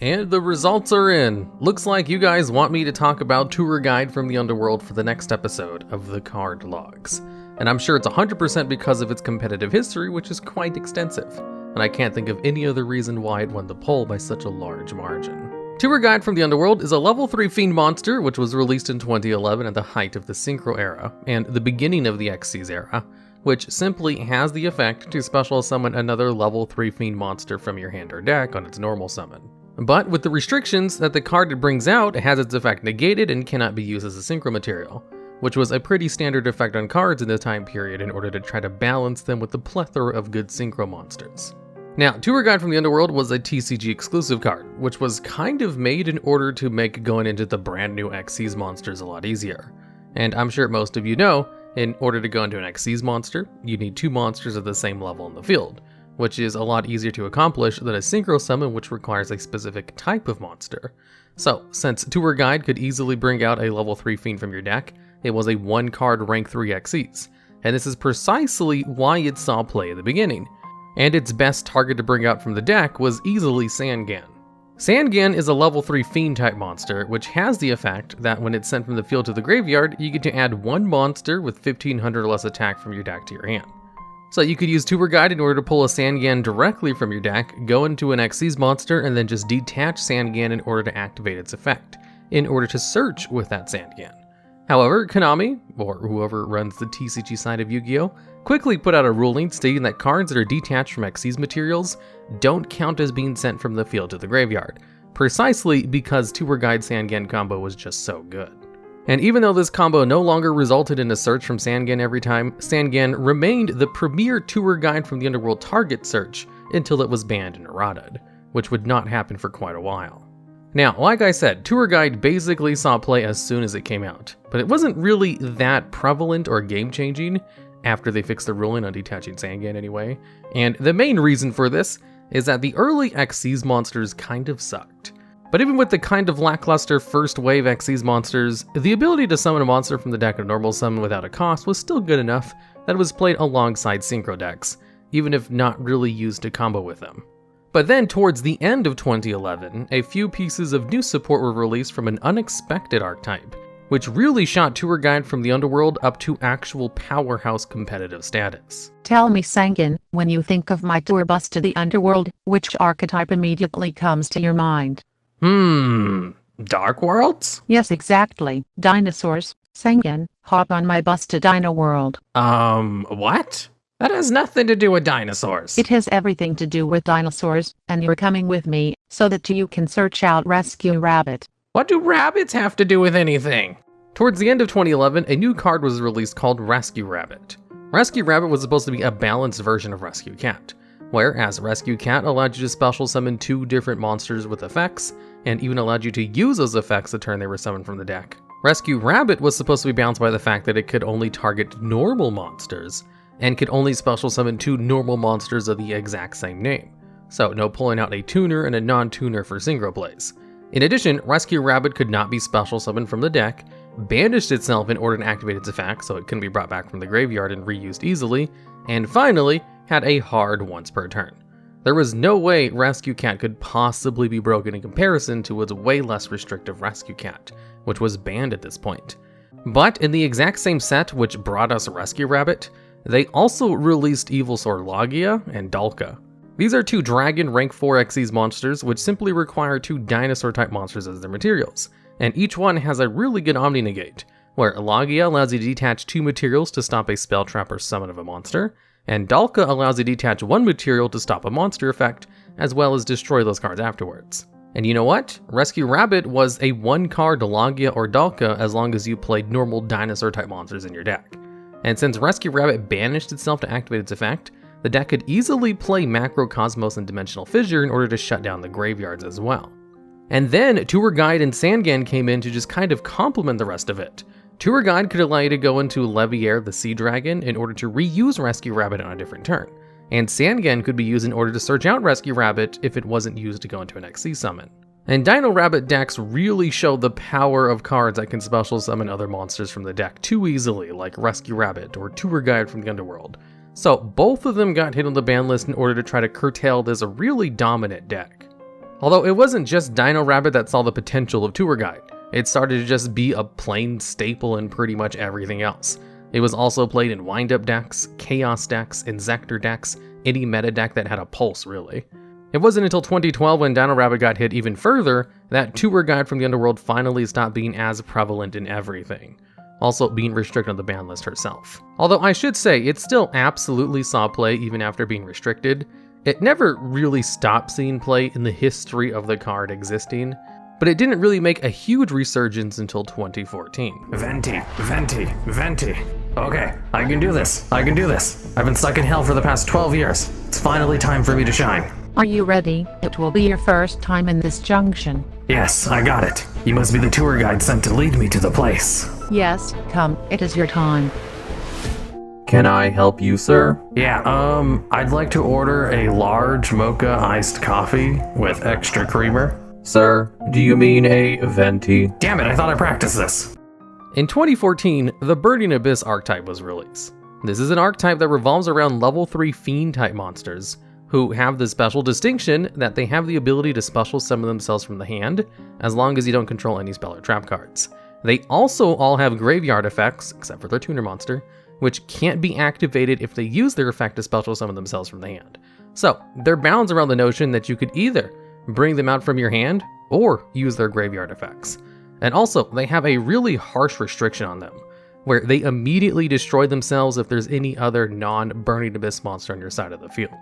And the results are in. Looks like you guys want me to talk about Tour Guide from the Underworld for the next episode of the Card Logs. And I'm sure it's 100% because of its competitive history, which is quite extensive. And I can't think of any other reason why it won the poll by such a large margin. Tour Guide from the Underworld is a level 3 Fiend monster, which was released in 2011 at the height of the Synchro era, and the beginning of the Xyz era, which simply has the effect to special summon another level 3 Fiend monster from your hand or deck on its normal summon. But with the restrictions that the card it brings out has its effect negated and cannot be used as a synchro material, which was a pretty standard effect on cards in this time period in order to try to balance them with the plethora of good synchro monsters. Now, Tour Guide from the Underworld was a TCG exclusive card, which was kind of made in order to make going into the brand new Xyz monsters a lot easier. And I'm sure most of you know, in order to go into an Xyz monster, you need 2 monsters of the same level in the field, which is a lot easier to accomplish than a synchro summon, which requires a specific type of monster. So, since Tour Guide could easily bring out a level 3 Fiend from your deck, it was a 1-card rank 3 Xyz, and this is precisely why it saw play at the beginning. And its best target to bring out from the deck was easily Sangan. Sangan is a level 3 Fiend type monster, which has the effect that when it's sent from the field to the graveyard, you get to add 1 monster with 1500 or less attack from your deck to your hand. So you could use Tour Guide in order to pull a Sangan directly from your deck, go into an Xyz monster, and then just detach Sangan in order to activate its effect, in order to search with that Sangan. However, Konami, or whoever runs the TCG side of Yu-Gi-Oh!, quickly put out a ruling stating that cards that are detached from Xyz materials don't count as being sent from the field to the graveyard, precisely because Tour Guide Sangan combo was just so good. And even though this combo no longer resulted in a search from Sangan every time, Sangan remained the premier Tour Guide from the Underworld target search until it was banned and errated, which would not happen for quite a while. Now, like I said, Tour Guide basically saw play as soon as it came out, but it wasn't really that prevalent or game-changing after they fixed the ruling on detaching Sangan anyway, and the main reason for this is that the early Xyz monsters kind of sucked. But even with the kind of lackluster first wave Xyz monsters, the ability to summon a monster from the deck of normal summon without a cost was still good enough that it was played alongside synchro decks, even if not really used to combo with them. But then towards the end of 2011, a few pieces of new support were released from an unexpected archetype, which really shot Tour Guide from the Underworld up to actual powerhouse competitive status. Tell me, Sangan, when you think of my tour bus to the Underworld, which archetype immediately comes to your mind? Dark Worlds? Yes, exactly. Dinosaurs. Sangan, hop on my bus to Dino World. What? That has nothing to do with dinosaurs. It has everything to do with dinosaurs, and you're coming with me, so that you can search out Rescue Rabbit. What do rabbits have to do with anything? Towards the end of 2011, a new card was released called Rescue Rabbit. Rescue Rabbit was supposed to be a balanced version of Rescue Cat, whereas Rescue Cat allowed you to special summon 2 different monsters with effects, and even allowed you to use those effects the turn they were summoned from the deck. Rescue Rabbit was supposed to be balanced by the fact that it could only target normal monsters, and could only special summon 2 normal monsters of the exact same name, so no pulling out a tuner and a non-tuner for synchro plays. In addition, Rescue Rabbit could not be special summoned from the deck, banished itself in order to activate its effect so it couldn't be brought back from the graveyard and reused easily, and finally, had a hard once per turn. There was no way Rescue Cat could possibly be broken in comparison to its way less restrictive Rescue Cat, which was banned at this point. But in the exact same set which brought us Rescue Rabbit, they also released Evilsaur Logia and Dalka. These are 2 Dragon rank 4 Xyz monsters which simply require 2 dinosaur type monsters as their materials, and each one has a really good Omni Negate, where Logia allows you to detach 2 materials to stop a spell trap or summon of a monster, and Dalka allows you to detach 1 material to stop a monster effect, as well as destroy those cards afterwards. And you know what? Rescue Rabbit was a 1-card Logia or Dalka as long as you played normal dinosaur type monsters in your deck. And since Rescue Rabbit banished itself to activate its effect, the deck could easily play Macrocosmos and Dimensional Fissure in order to shut down the graveyards as well. And then Tour Guide and Sangan came in to just kind of complement the rest of it. Tour Guide could allow you to go into Leviair the Sea Dragon in order to reuse Rescue Rabbit on a different turn, and Sangan could be used in order to search out Rescue Rabbit if it wasn't used to go into an Xyz summon. And Dino Rabbit decks really show the power of cards that can special summon other monsters from the deck too easily, like Rescue Rabbit or Tour Guide from the Underworld. So both of them got hit on the ban list in order to try to curtail this really dominant deck. Although it wasn't just Dino Rabbit that saw the potential of Tour Guide. It started to just be a plain staple in pretty much everything else. It was also played in wind-up decks, chaos decks, Inzektor decks, any meta deck that had a pulse, really. It wasn't until 2012 when Dino Rabbit got hit even further that Tour Guide from the Underworld finally stopped being as prevalent in everything, also being restricted on the ban list herself. Although I should say, it still absolutely saw play even after being restricted. It never really stopped seeing play in the history of the card existing, but it didn't really make a huge resurgence until 2014. Venti. Okay, I can do this. I've been stuck in hell for the past 12 years. It's finally time for me to shine. Are you ready? It will be your first time in this junction. Yes, I got it. You must be the tour guide sent to lead me to the place. Yes, come, it is your time. Can I help you, sir? Yeah, I'd like to order a large mocha iced coffee with extra creamer. Sir, do you mean a venti? Damn it, I thought I practiced this. In 2014, the Burning Abyss archetype was released. This is an archetype that revolves around level 3 fiend-type monsters, who have the special distinction that they have the ability to special summon themselves from the hand, as long as you don't control any spell or trap cards. They also all have graveyard effects, except for their tuner monster, which can't be activated if they use their effect to special summon themselves from the hand. So, they're bounds around the notion that you could either bring them out from your hand, or use their graveyard effects. And also, they have a really harsh restriction on them, where they immediately destroy themselves if there's any other non-Burning Abyss monster on your side of the field.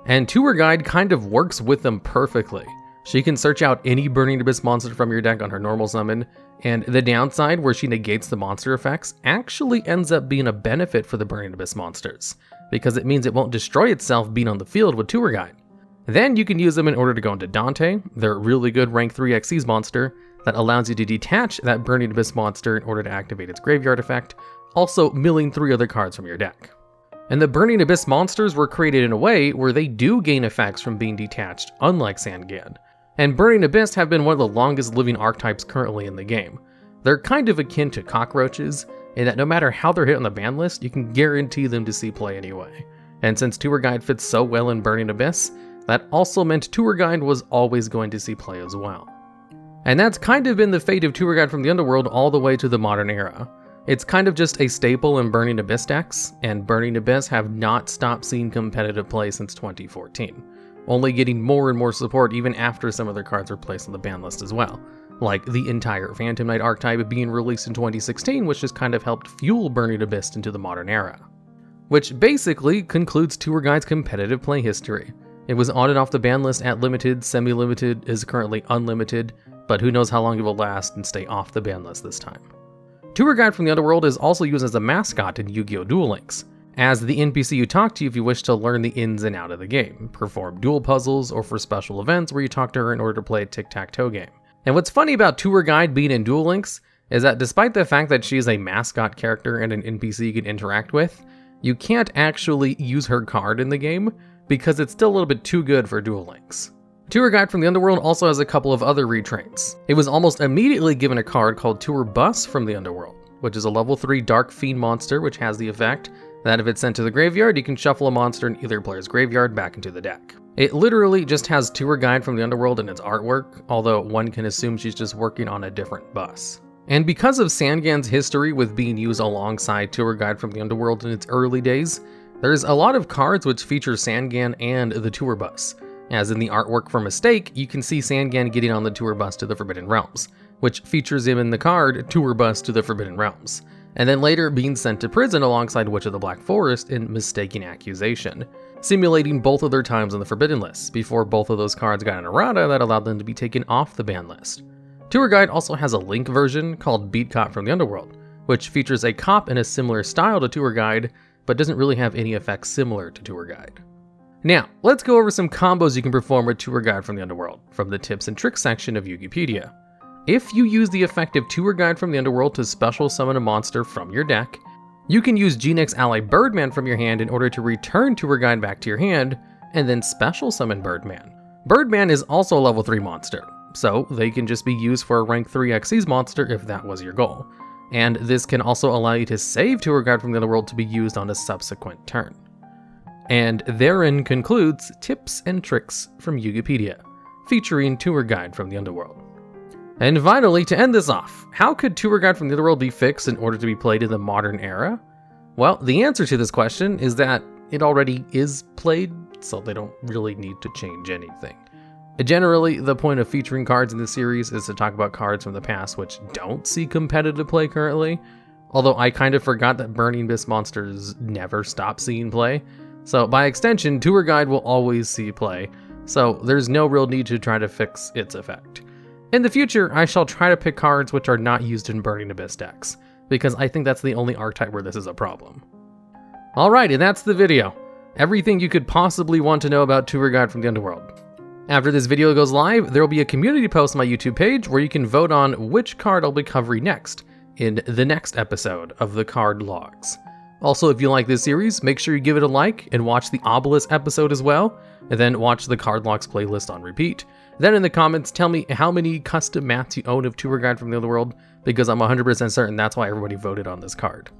And Tour Guide kind of works with them perfectly. She can search out any Burning Abyss monster from your deck on her normal summon, and the downside, where she negates the monster effects, actually ends up being a benefit for the Burning Abyss monsters, because it means it won't destroy itself being on the field with Tour Guide. Then you can use them in order to go into Dante, their really good rank 3 Xyz monster that allows you to detach that Burning Abyss monster in order to activate its graveyard effect, also milling 3 other cards from your deck. And the Burning Abyss monsters were created in a way where they do gain effects from being detached, unlike Sandgan. And Burning Abyss have been one of the longest living archetypes currently in the game. They're kind of akin to cockroaches, in that no matter how they're hit on the ban list, you can guarantee them to see play anyway. And since Tour Guide fits so well in Burning Abyss, that also meant Tour Guide was always going to see play as well. And that's kind of been the fate of Tour Guide from the Underworld all the way to the modern era. It's kind of just a staple in Burning Abyss decks, and Burning Abyss have not stopped seeing competitive play since 2014, only getting more and more support even after some of their cards were placed on the ban list as well, like the entire Phantom Knight archetype being released in 2016, which just kind of helped fuel Burning Abyss into the modern era. Which basically concludes Tour Guide's competitive play history. It was on and off the ban list at limited, semi-limited, is currently unlimited, but who knows how long it will last and stay off the ban list this time. Tour Guide from the Underworld is also used as a mascot in Yu-Gi-Oh! Duel Links, as the NPC you talk to if you wish to learn the ins and out of the game, perform duel puzzles, or for special events where you talk to her in order to play a tic-tac-toe game. And what's funny about Tour Guide being in Duel Links is that despite the fact that she is a mascot character and an NPC you can interact with, you can't actually use her card in the game because it's still a little bit too good for Duel Links. Tour Guide from the Underworld also has a couple of other retrains. It was almost immediately given a card called Tour Bus from the Underworld, which is a level 3 Dark Fiend monster which has the effect that if it's sent to the graveyard, you can shuffle a monster in either player's graveyard back into the deck. It literally just has Tour Guide from the Underworld in its artwork, although one can assume she's just working on a different bus. And because of Sandgan's history with being used alongside Tour Guide from the Underworld in its early days, there's a lot of cards which feature Sandgan and the Tour Bus. As in the artwork for Mistake, you can see Sandgan getting on the Tour Bus to the Forbidden Realms, which features him in the card Tour Bus to the Forbidden Realms, and then later being sent to prison alongside Witch of the Black Forest in Mistaken Accusation, simulating both of their times on the Forbidden List, before both of those cards got an errata that allowed them to be taken off the ban list. Tour Guide also has a Link version called Beat Cop from the Underworld, which features a cop in a similar style to Tour Guide, but doesn't really have any effects similar to Tour Guide. Now, let's go over some combos you can perform with Tour Guide from the Underworld, from the tips and tricks section of Yugipedia. If you use the effect of Tour Guide from the Underworld to special summon a monster from your deck, you can use Genix ally Birdman from your hand in order to return Tour Guide back to your hand, and then special summon Birdman. Birdman is also a level 3 monster, so they can just be used for a rank 3 Xyz monster if that was your goal. And this can also allow you to save Tour Guide from the Underworld to be used on a subsequent turn. And therein concludes tips and tricks from Yugipedia. featuring Tour Guide from the Underworld. And finally, to end this off, how could Tour Guide from the Underworld be fixed in order to be played in the modern era? Well, the answer to this question is that it already is played, so they don't really need to change anything. Generally, the point of featuring cards in this series is to talk about cards from the past which don't see competitive play currently, although I kind of forgot that Burning Mist monsters never stop seeing play, so by extension, Tour Guide will always see play, so there's no real need to try to fix its effect. In the future, I shall try to pick cards which are not used in Burning Abyss decks, because I think that's the only archetype where this is a problem. Alright, and that's the video. Everything you could possibly want to know about Tour Guide from the Underworld. After this video goes live, there will be a community post on my YouTube page where you can vote on which card I'll be covering next in the next episode of the Card Logs. Also, if you like this series, make sure you give it a like and watch the Obelisk episode as well, and then watch the Card Logs playlist on repeat. Then in the comments, tell me how many custom mats you own of Tour Guide from the Underworld, because I'm 100% certain that's why everybody voted on this card.